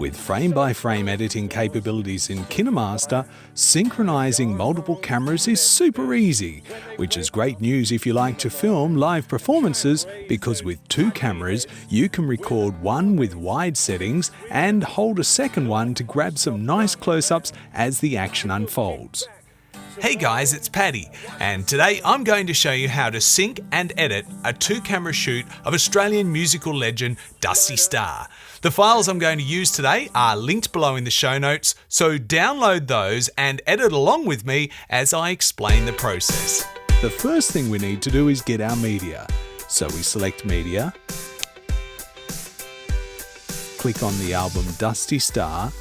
With frame-by-frame editing capabilities in KineMaster, synchronizing multiple cameras is super easy, which is great news if you like to film live performances, because with two cameras you can record one with wide settings and hold a second one to grab some nice close-ups as the action unfolds. Hey guys, it's Paddy, and today I'm going to show you how to sync and edit a two-camera shoot of Australian musical legend Dusty Starr. The files I'm going to use today are linked below in the show notes, so download those and edit along with me as I explain the process. The first thing we need to do is get our media. So we select Media, click on the album Dusty Starr,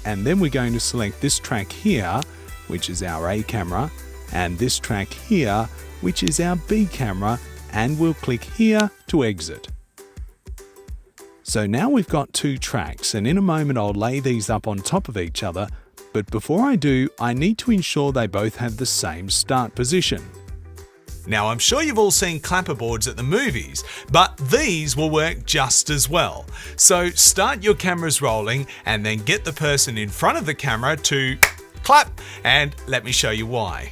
and then we're going to select this track here, which is our A camera, and this track here, which is our B camera, and we'll click here to exit. So now we've got two tracks, and in a moment I'll lay these up on top of each other, but before I do, I need to ensure they both have the same start position. Now, I'm sure you've all seen clapperboards at the movies, but these will work just as well. So start your cameras rolling and then get the person in front of the camera to clap, and let me show you why.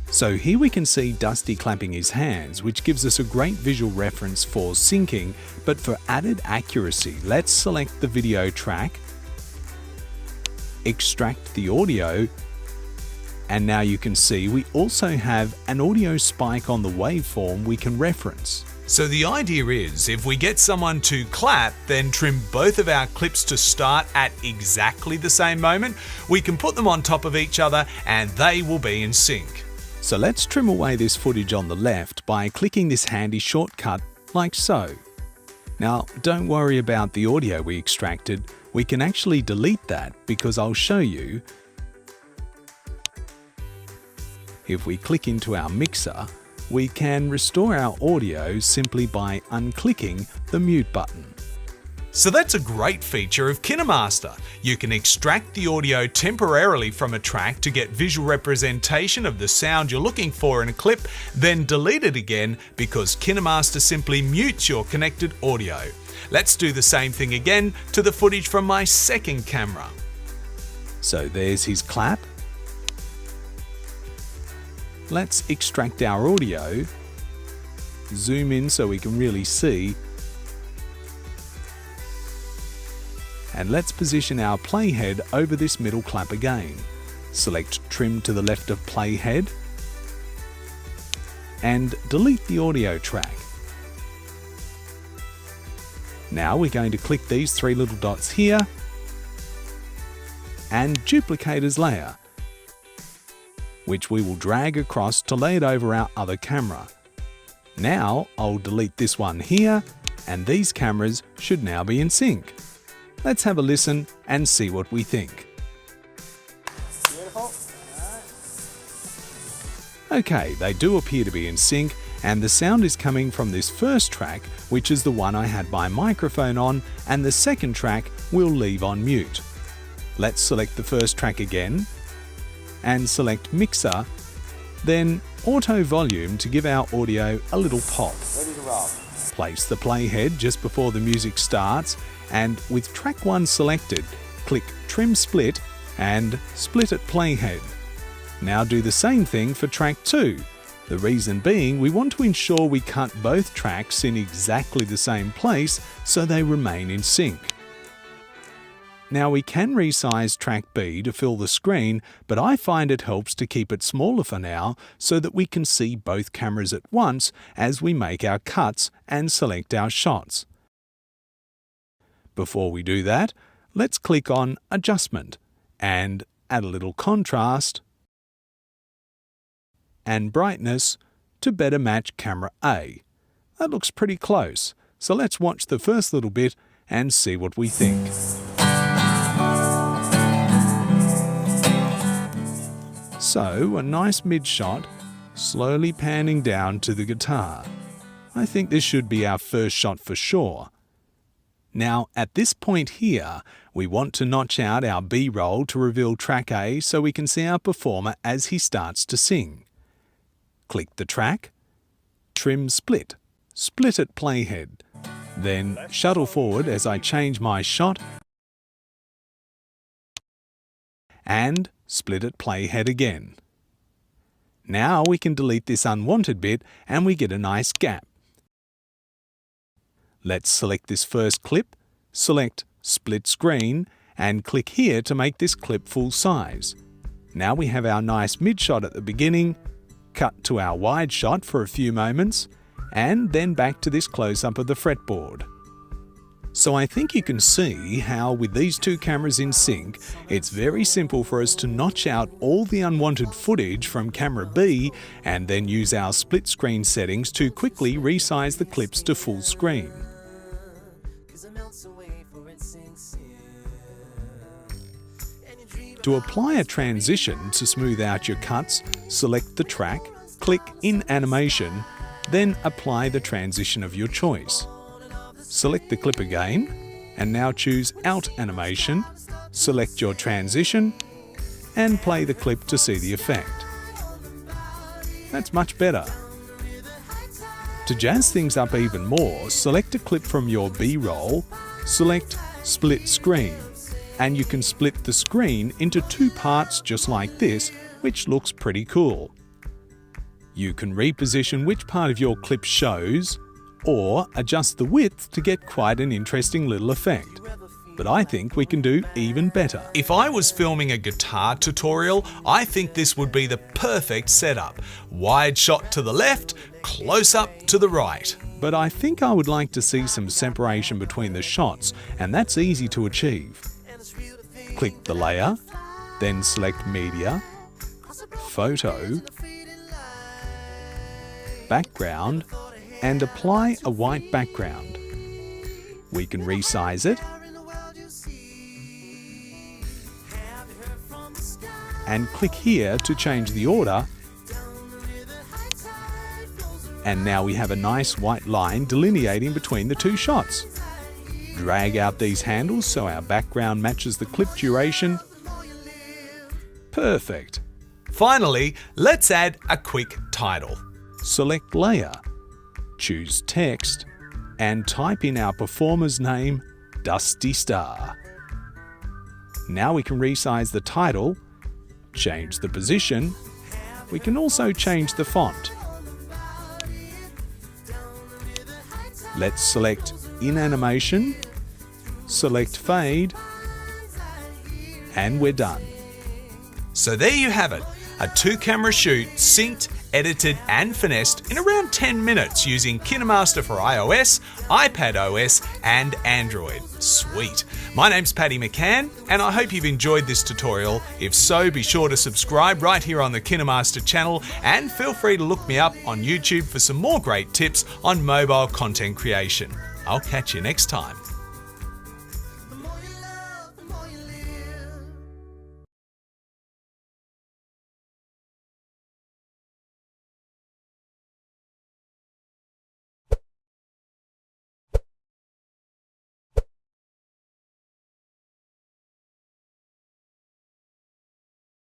So here we can see Dusty clapping his hands, which gives us a great visual reference for syncing, but for added accuracy, let's select the video track, extract the audio, and now you can see we also have an audio spike on the waveform we can reference. So the idea is, if we get someone to clap, then trim both of our clips to start at exactly the same moment, we can put them on top of each other and they will be in sync. So let's trim away this footage on the left by clicking this handy shortcut like so. Now, don't worry about the audio we extracted, we can actually delete that because I'll show you. If we click into our mixer, we can restore our audio simply by unclicking the mute button. So that's a great feature of KineMaster. You can extract the audio temporarily from a track to get visual representation of the sound you're looking for in a clip, then delete it again because KineMaster simply mutes your connected audio. Let's do the same thing again to the footage from my second camera. So there's his clap. Let's extract our audio, zoom in so we can really see, and let's position our playhead over this middle clap again. Select Trim to the left of playhead and delete the audio track. Now we're going to click these three little dots here and duplicate as layer, which we will drag across to lay it over our other camera. Now I'll delete this one here, and these cameras should now be in sync. Let's have a listen and see what we think. Beautiful. Okay, they do appear to be in sync, and the sound is coming from this first track, which is the one I had my microphone on, and the second track we'll leave on mute. Let's select the first track again, and select Mixer, then Auto Volume to give our audio a little pop. Ready to roll. Place the playhead just before the music starts, and with track 1 selected, click Trim Split and split at playhead. Now do the same thing for track 2. The reason being, we want to ensure we cut both tracks in exactly the same place so they remain in sync. Now we can resize track B to fill the screen, but I find it helps to keep it smaller for now so that we can see both cameras at once as we make our cuts and select our shots. Before we do that, let's click on Adjustment and add a little contrast and brightness to better match camera A. That looks pretty close, so let's watch the first little bit and see what we think. So, a nice mid-shot, slowly panning down to the guitar. I think this should be our first shot for sure. Now, at this point here, we want to notch out our B-roll to reveal track A so we can see our performer as he starts to sing. Click the track, Trim Split, split at playhead, then shuttle forward as I change my shot and split at playhead again. Now we can delete this unwanted bit and we get a nice gap. Let's select this first clip, select Split Screen, and click here to make this clip full size. Now we have our nice mid shot at the beginning, cut to our wide shot for a few moments, and then back to this close-up of the fretboard. So I think you can see how with these two cameras in sync, it's very simple for us to notch out all the unwanted footage from camera B and then use our split screen settings to quickly resize the clips to full screen. To apply a transition to smooth out your cuts, select the track, click in Animation, then apply the transition of your choice. Select the clip again, and now choose Out Animation, select your transition, and play the clip to see the effect. That's much better. To jazz things up even more, select a clip from your B-roll, select Split Screen, and you can split the screen into two parts just like this, which looks pretty cool. You can reposition which part of your clip shows, or adjust the width to get quite an interesting little effect. But I think we can do even better. If I was filming a guitar tutorial, I think this would be the perfect setup. Wide shot to the left, close up to the right. But I think I would like to see some separation between the shots, and that's easy to achieve. Click the layer, then select Media, Photo, Background, and apply a white background. We can resize it and click here to change the order, and now we have a nice white line delineating between the two shots. Drag out these handles so our background matches the clip duration. Perfect. Finally, let's add a quick title. Select Layer, choose Text, and type in our performer's name, Dusty Star. Now we can resize the title, change the position. We can also change the font. Let's select In Animation, select Fade, and we're done. So there you have it, a 2-camera shoot synced, edited and finessed in around 10 minutes using KineMaster for iOS, iPadOS and Android. Sweet. My name's Paddy McCann and I hope you've enjoyed this tutorial. If so, be sure to subscribe right here on the KineMaster channel and feel free to look me up on YouTube for some more great tips on mobile content creation. I'll catch you next time.